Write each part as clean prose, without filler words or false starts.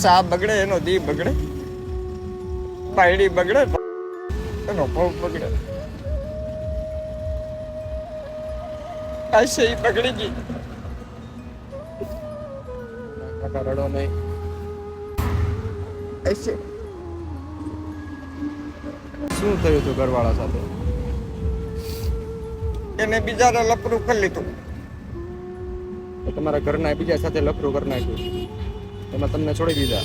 સા બગડે એનો દી બગડે, પાયડી બગડે એનો પગ બગડે. આશે ઈ બગડી ગઈ. કાકા રડો નહીં. આશે શું થયું હતું ઘરવાળા સાથે? એને બીજાને લપરું કરી લીધું. તમારા ઘરના બીજા સાથે લફરું કરી નાખ્યું, એમાં તમને છોડી દીધા.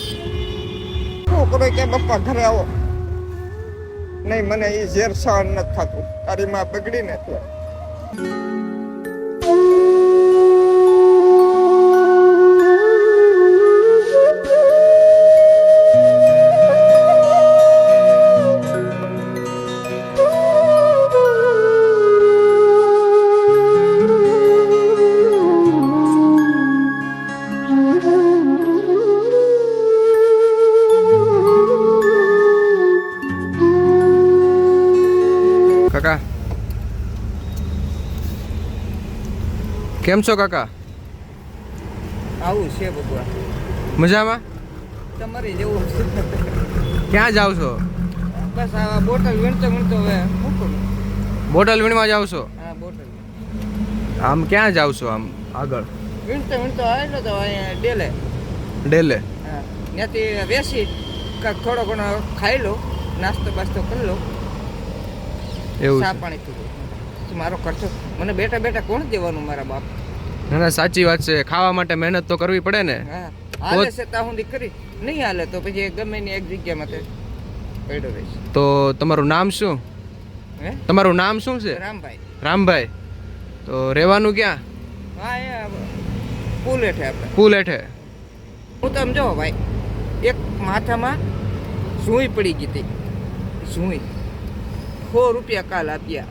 છોકરો કે પપ્પા ઘરે આવો. નહીં, મને એ ઝેર સહન નથી થતું. તારી માં બગડી ને એટલે. કાકા કેમ છો કાકા? આવું છે ભગવાન, મજામાં? તમારી જેવું. ક્યાં જાવ છો? બસ આ બોટલ વીણતો હવે મૂકું. બોટલ વીણવા જાવ છો? હા, બોટલ આમ ક્યાં જાવ છો? આમ આગળ વીણતો આવેલો તો અહીંયા ડેલે. ડેલે? હા, ત્યાંથી બેસી કાંઈક થોડો ઘણો ખાઈ લો, નાસ્તો બાસ્તો કરી લો, એવું ચા છે? પાણી પીવું. મારો ખર્ચો મને બેઠા બેઠા કોણ દેવાનું? મારા બાપ. ના ના, સાચી વાત છે. ખાવા માટે મહેનત તો કરવી પડે ને. હા, હાલે છે ત્યાં સુધી કરી, નહીં હાલે તો પછી ગમે ની એક જગ્યામાં તે પડ્યો રહીશ. તો તમારું નામ શું? હે, તમારું નામ શું છે? રામભાઈ. રામભાઈ. તો રહેવાનું ક્યાં? હા, એ પુલ હેઠે આપણે. પુલ હેઠે? હું તો સમજો ભાઈ, એક માથામાં સૂઈ પડી ગઈ હતી. સૂઈ ₹100 કાલ આપ્યા,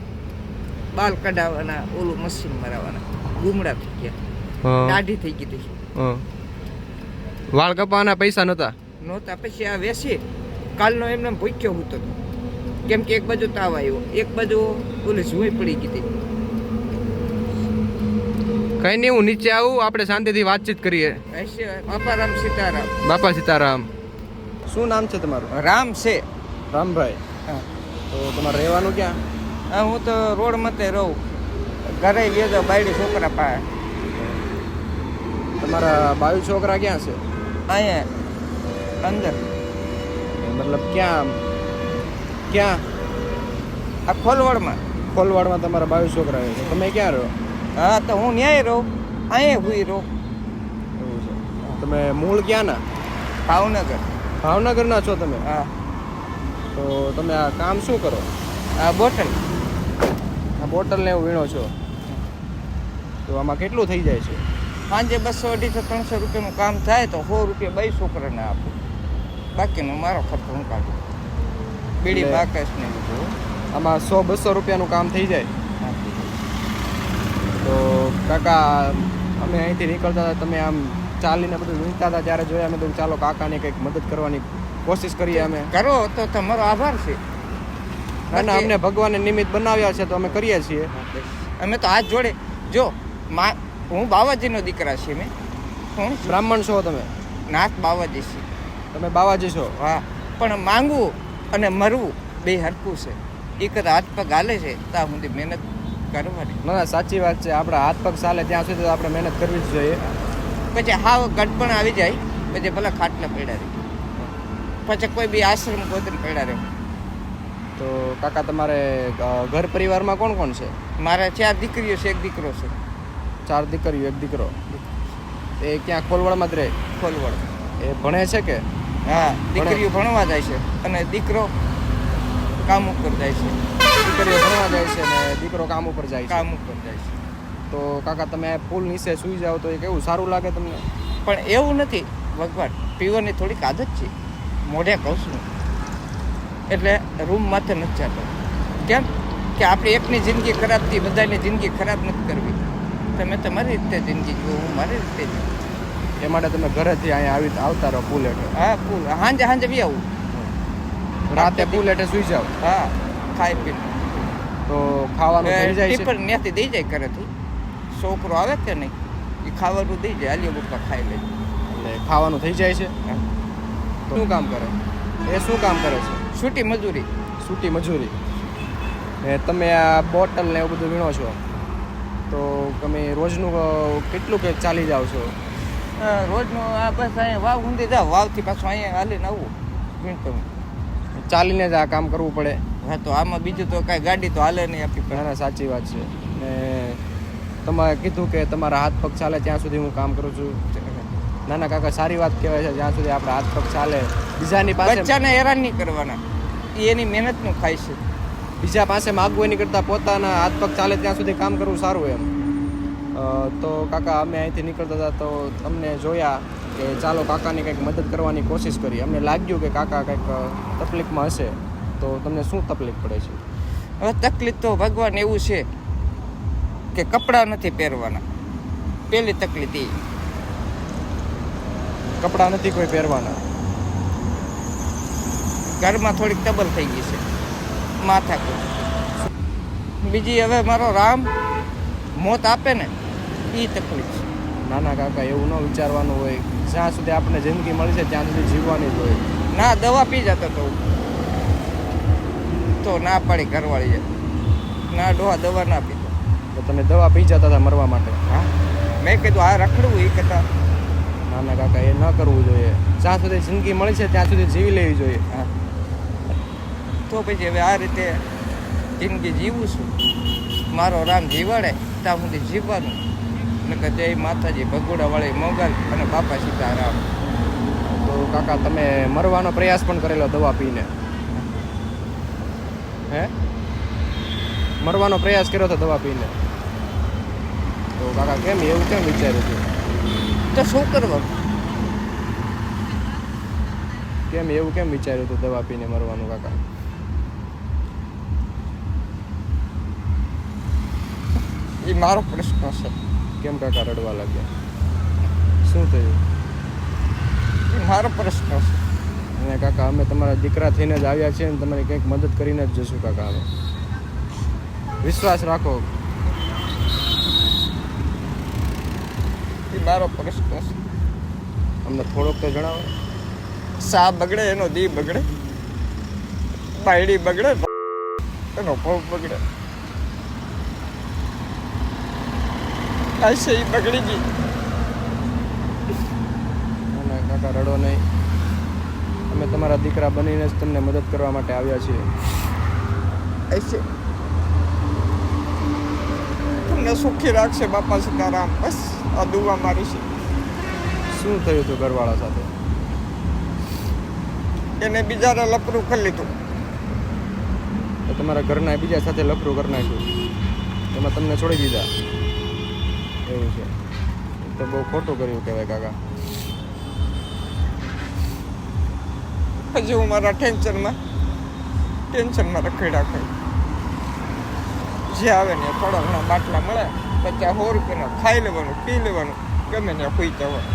બાલ કઢાવવાના, ઓલું મશીન મરાવવાના, ગુમડા થઈ ગયા, હા. દાઢી થઈ ગઈ હતી. હા. વાળ કપાવાના પૈસા નહોતા? નહોતા. પછી આ વેસી કાલનો એમને ભૂખ્યો હતો, કેમ કે એક બાજુ તાવ આવ્યો, એક બાજુ ઓલી સૂઈ પડી ગઈ હતી. કઈ નહીં, હું નીચે આવું, આપણે શાંતિથી વાતચીત કરીએ. હશે બાપા રામ સીતારામ. બાપા સીતારામ. શું નામ છે તમારું? રામ છે. રામભાઈ. હા, તો તમારે રહેવાનું ક્યાં? હા, હું તો રોડ મતે રહું, ઘરે ગયો બાયડી છોકરા પાસે. તમારા બાયુ છોકરા ક્યાં છે? અહીંયા અંદર મતલબ ક્યાં? ક્યાં? આ ખોલવડમાં. ખોલવાડમાં તમારા બાયુ છોકરા છે. તમે ક્યાં રહો? હા, તો હું ન્યાય રહું, અહીંયા હુઈ રહું. એવું છે. તમે મૂળ ક્યાંના? ભાવનગર. ભાવનગરના છો તમે? હા. તો તમે આ કામ શું કરો? આ બોટલ. આ બોટલને એવું વીણો છો? તો આમાં કેટલું થઈ જાય છે? સાંજે 200, 250, 300 રૂપિયાનું કામ થાય તો ₹100 બે છોકરાને આપું, બાકીનો મારો ખર્ચો હું કાઢું. બીડી એટલે બાકસ ને બધું. આમાં 100-200 રૂપિયાનું કામ થઈ જાય? તો કાકા, અમે અહીંથી નીકળતા હતા, તમે આમ ચાલીને બધું વીણતા હતા ત્યારે જોયા, અમે તો ચાલો કાકાને કંઈક મદદ કરવાની કોશિશ કરીએ. અમે કરો તો તમારો આભાર છે. ના ના, અમને ભગવાને નિમિત્ત બનાવ્યા છે તો અમે કરીએ છીએ. અમે તો હાથ જોડે. જો હું બાવાજીનો દીકરા છે. મેં કોણ છું? બ્રાહ્મણ છો તમે? નાથ બાવાજી છે. તમે બાવાજી છો? હા, પણ માંગવું અને મરવું બે હરખું છે. એક જ હાથ પગ હાલે છે ત્યાં સુધી મહેનત કરવાની. ના ના, સાચી વાત છે. આપણા હાથ પગ ચાલે ત્યાં સુધી તો આપણે મહેનત કરવી જ જોઈએ. પછી હાવ ગડપણ આવી જાય, પછી ભલે ખાટલા પડ્યા રહે, પછી કોઈ બી આશ્રમ ગોતને પડ્યા રહે. તો કાકા, તમારે ઘર પરિવારમાં કોણ કોણ છે? મારે 4 દીકરીઓ છે, 1 દીકરો છે. 4 દીકરીઓ, 1 દીકરો. એ ક્યાં ખોલવાડમાં જ રહે? ખોલવડ. એ ભણે છે કે? હા, દીકરીઓ ભણવા જાય છે અને દીકરો કામ ઉપર જાય છે. દીકરીઓ ભણવા જાય છે ને દીકરો કામ ઉપર જાય છે. કામ ઉપર જાય છે. તો કાકા, તમે પુલ નીચે સૂઈ જાઓ તો એ કેવું સારું લાગે તમને? પણ એવું નથી ભગવાન, પીવાની થોડીક આદત છે, મોઢે કહું છું. એટલે રૂમ માથે નથી જતો. કેમ કે આપણી એકની જિંદગી ખરાબ થઈ, બધાની જિંદગી ખરાબ નથી કરવી. તમે તમારી રીતે જિંદગી જુઓ, હું મારી રીતે જીવું. એ માટે તમે ઘરેથી અહીંયા આવતા રહો પુલ હેઠે? હા, પુલ સાંજે બી આવું. રાતે પુલ હેઠે સૂઈ જાઓ? હા, ખાઈ પીને. તો ખાવાનું થઈ જાય છે? ટીપર ત્યાંથી દઈ જાય ઘરેથી. છોકરો આવે કે નહીં, એ ખાવાનું દઈ જાય, આલિયા બુક્કા ખાઈ લે. એટલે ખાવાનું થઈ જાય છે? શું કામ કરે? એ શું કામ કરે છે? છૂટી મજૂરી. સૂટી મજૂરી. ને તમે આ બોટલ ને એવું બધું વીણો છો તો તમે રોજનું કેટલું કે ચાલી જાઓ છો? રોજનું આ બસ અહીંયા વાવ ઊંધી જાવ, વાવથી પાછું અહીંયા હાલીને આવું વીણતો. ચાલીને જ આ કામ કરવું પડે? હા, તો આમાં બીજું તો કાંઈ ગાડી તો હાલે નહીં આપણી પાસે. ના, સાચી વાત છે. ને તમારે કીધું કે તમારા હાથ પગ ચાલે ત્યાં સુધી હું કામ કરું છું. નાના કાકા, સારી વાત કહેવાય છે. જ્યાં સુધી આપણા હાથ પગ ચાલે, બીજાની પાસે બચ્ચાને હેરાન નહીં કરવાના, એ એની મહેનતનું ખાય છે. બીજા પાસે માગવું એની કરતાં પોતાના હાથ પગ ચાલે ત્યાં સુધી કામ કરવું સારું એમ. તો કાકા, અમે અહીંથી નીકળતા હતા તો તમને જોયા કે ચાલો કાકાની કંઈક મદદ કરવાની કોશિશ કરી. અમને લાગ્યું કે કાકા કંઈક તકલીફમાં હશે. તો તમને શું તકલીફ પડે છે? હવે તકલીફ તો ભગવાન એવું છે કે કપડાં નથી પહેરવાના, પહેલી તકલીફ એ. કપડાં નથી કોઈ પહેરવાના. ઘરમાં થોડીક તબલ થઈ ગઈ છે, માથાકૂટ. બીજી હવે મારો રામ મોત આપે ને એ તકલીફ છે. નાના કાકા, એવું ન વિચારવાનું હોય. જ્યાં સુધી આપણને જિંદગી મળી છે ત્યાં સુધી જીવવાની જ હોય. ના દવા પી જતો તો ના પાડી ઘરવાળી, ના ડોહા દવા ના પીતો. તો તમે દવા પી જતા હતા મરવા માટે? હા, મેં કીધું આ રખડવું એ કરતા. નાના કાકા, એ ન કરવું જોઈએ. જ્યાં સુધી જિંદગી મળી છે ત્યાં સુધી જીવી લેવી જોઈએ. હા, તો પછી હવે આ રીતે જિંદગી જીવું છું. મારો રામ જીવાડે ત્યાં સુધી જીવવાનું. એટલે જય માતાજી, ભગોડાવાળી મોગલ અને બાપા સીતારામ. તો કાકા, તમે મરવાનો પ્રયાસ પણ કરેલો દવા પીને? હે? મરવાનો પ્રયાસ કર્યો હતો દવા પીને? તો કાકા, કેમ એવું કેમ વિચાર્યું હતું? તો શું કરવાનું? કેમ એવું કેમ વિચાર્યું હતું દવા પીને મરવાનું કાકા? એ મારો પ્રશ્ન છે. કેમ કાકા રડવા લાગ્યા? શું થયું? એ મારો પ્રશ્ન છે. અને કાકા, અમે તમારા દીકરા થઈને જ આવ્યા છીએ ને તમારી કંઈક મદદ કરીને જ જશું કાકા. અમે વિશ્વાસ રાખો. એ મારો પ્રશ્ન છે. અમને થોડોક તો જણાવો. સા બગડે એનો દી બગડે, બાયડી બગડે એનો ભવ બગડે. આ છે એ બગડી ગઈ. અને કાકા, રડો નહીં. અમે તમારા દીકરા બનીને જ તમને મદદ કરવા માટે આવ્યા છીએ. ऐसे તમને સુખી રાખશે બાપા સીતારામ. બસ આ દુઆ મારી છે. શું થયું હતું ઘરવાળા સાથે? એને બીજાને લપરું કરી લીધું. તો તમારા ઘરના બીજા સાથે લફરું કરી નાખ્યું, એમાં તમને છોડી દીધા? એવું છે? તો બહુ ખોટું કર્યું કહેવાય કાકા. હજી હું મારા ટેન્શનમાં રખડ્યા કરું. જે આવે ને થોડા ઘણા બાટલા મળે, 50-100 રૂપિયાના ખાઈ લેવાનું, પી લેવાનું, ગમે ને હોઈ જવા.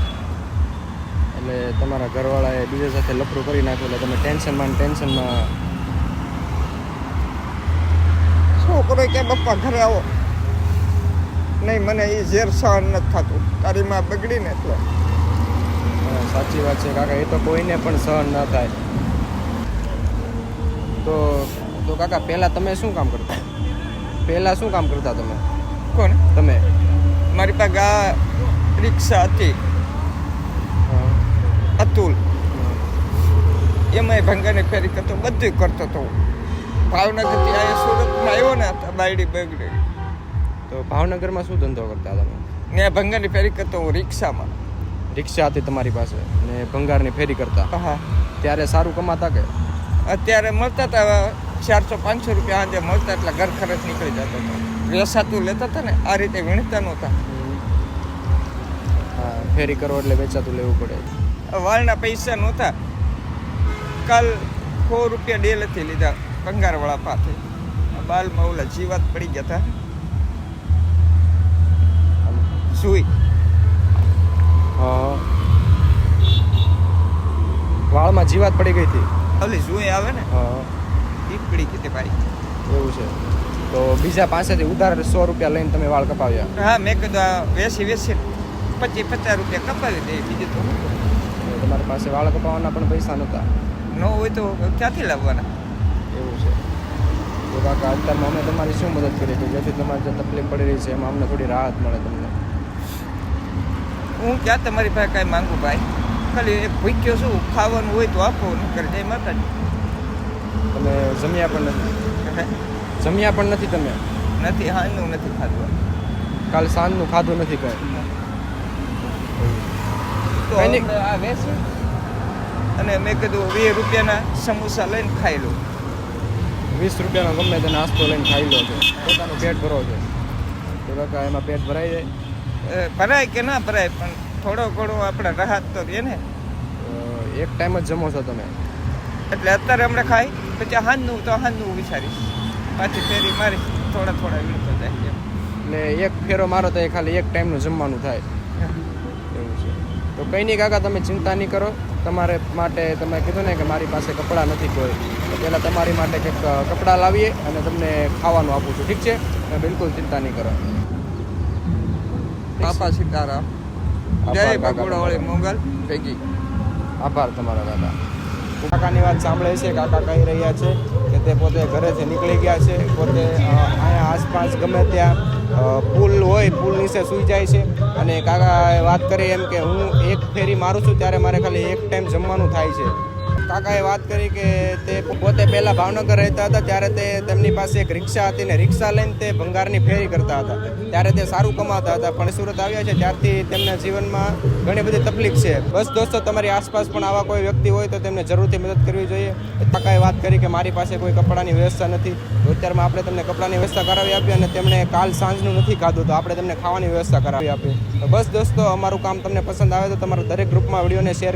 એટલે તમારા ઘરવાળાએ બીજા સાથે લફરું કરી નાખ્યું એટલે તમે ટેન્શનમાં છોકરો કે પપ્પા ઘરે આવો. નહીં, મને એ ઝેર સહન નથી થતું. તારી માં બગડી ને એટલે. સાચી વાત છે કાકા, એ તો કોઈને પણ સહન ન થાય. તો કાકા, પહેલાં તમે શું કામ કરતા? તમે? કોણ? તમે? મારી પાસે આ રિક્ષા હતી, અતુલ. એમાંય ભંગાની ફેરી કરતો, બધું કરતો હતો. ભાવનગરથી અહીંયા સુરતમાં આવ્યો ને બાયડી બગડી. તો ભાવનગરમાં શું ધંધો કરતા તમે? ને ભંગારની ફેરી કરતો હું રિક્ષામાં. રિક્ષા હતી તમારી પાસે ને ભંગારની ફેરી કરતા? હા. ત્યારે સારું કમાતા કે? અત્યારે મળતા હતા 400-500 રૂપિયા આજે મળતા, એટલે ઘર ખર્ચ નીકળી જતો હતો. વેસાતું લેતા હતા ને, આ રીતે વીણતા નહોતા. હા, ફેરી કરો એટલે વેચાતું લેવું પડે. વાળના પૈસા નહોતા. કાલ 100 રૂપિયા ડેલેથી લીધા ભંગારવાળા પાસે. બાલમાં ઓલા જીવાત પડી ગયા હતા. સુઈ વાળમાં જીવાત પડી ગઈ હતી. ઓલી સુઈ આવે ને, એ પડી ગઈ હતી ભાઈ. એવું છે? તો બીજા પાસેથી ઉધાર 100 રૂપિયા લઈને તમે વાળ કપાવ્યા? હા, મેં કીધું વેસી 25-50 રૂપિયા કપાવી દે, બીજું તો. તમારી પાસે વાળ કપાવવાના પણ પૈસા નહોતા. ન હોય તો ક્યાંથી લાવવાના? એવું છે. તો કાકા અત્યારમાં અમે તમારી શું મદદ કરી છે જેથી તમારે જે તકલીફ પડી રહી છે એમાં અમને થોડી રાહત મળે તમને? હું ક્યાં તમારી પાસે કાંઈ માંગુ ભાઈ, ખાલી એક ભૂખ્યો છું, ખાવાનું હોય તો આપો, નકર જય માતાજી. તમે જમ્યા પણ નથી તમે? નથી, હાલનું નથી ખાધું. કાલ સાંજનું ખાધું નથી કાંઈ? તો કંઈ નહીં. હમણાં આ વેચી અને મેં કીધું 20 રૂપિયાના સમોસા લઈને ખાઈ લઉં. 20 રૂપિયાનો ગમે તે નાસ્તો લઈને ખાઈ લો છો, પોતાનું પેટ ભરો છો. તો કાકા એમાં પેટ ભરાઈ જાય? ભરાય કે ના ભરાય, પણ થોડો ઘણો આપણે રાહત તો રહે ને. એક ટાઈમ જ જમો છો તમે? એટલે અત્યારે હમણાં ખાઈ, પછી હાંજનું વિચારીશ, પાછી ફેરી મારીશ, થોડા વીણતો જાય. એટલે એક ફેરો મારો તો એ ખાલી એક ટાઈમનું જમવાનું થાય એવું છે. તો કંઈ નહીં કાકા, તમે ચિંતા નહીં કરો. તમારે માટે તમે કીધું ને કે મારી પાસે કપડાં નથી કોઈ, તો પહેલાં તમારી માટે કંઈક કપડાં લાવીએ અને તમને ખાવાનું આપું છું, ઠીક છે? તમે બિલકુલ ચિંતા નહીં કરો. પાપા સીતારામ, જય બગોડાવાળી મોગલ ભેગી. આભાર તમારો કાકા. કાકાની વાત સાંભળે છે. કાકા કહી રહ્યા છે કે તે પોતે ઘરેથી નીકળી ગયા છે, પોતે અહીંયા આસપાસ ગમે ત્યાં પુલ હોય, પુલ નીચે સૂઈ જાય છે. અને કાકાએ વાત કરી એમ કે હું એક ફેરી મારું છું ત્યારે મારે ખાલી એક ટાઈમ જમવાનું થાય છે. કાકાએ વાત કરી કે તે પોતે પહેલાં ભાવનગર રહેતા હતા ત્યારે તેમની પાસે એક રિક્ષા હતી ને રિક્ષા લઈને તે ભંગારની ફેરી કરતા હતા. ત્યારે તે સારું કમાતા હતા, પણ સુરત આવ્યા છે ત્યારથી તેમના જીવનમાં ઘણી બધી તકલીફ છે. બસ દોસ્તો, તમારી આસપાસ પણ આવા કોઈ વ્યક્તિ હોય તો તેમને જરૂરથી મદદ કરવી જોઈએ. કાકાએ વાત કરી કે મારી પાસે કોઈ કપડાની વ્યવસ્થા નથી, તો અત્યારમાં આપણે તેમને કપડાની વ્યવસ્થા કરાવી આપી અને તેમણે કાલ સાંજનું નથી ખાધું તો આપણે તેમને ખાવાની વ્યવસ્થા કરાવી આપી. તો બસ દોસ્તો, અમારું કામ તમને પસંદ આવે તો તમારા દરેક ગ્રુપમાં વિડીયોને શેર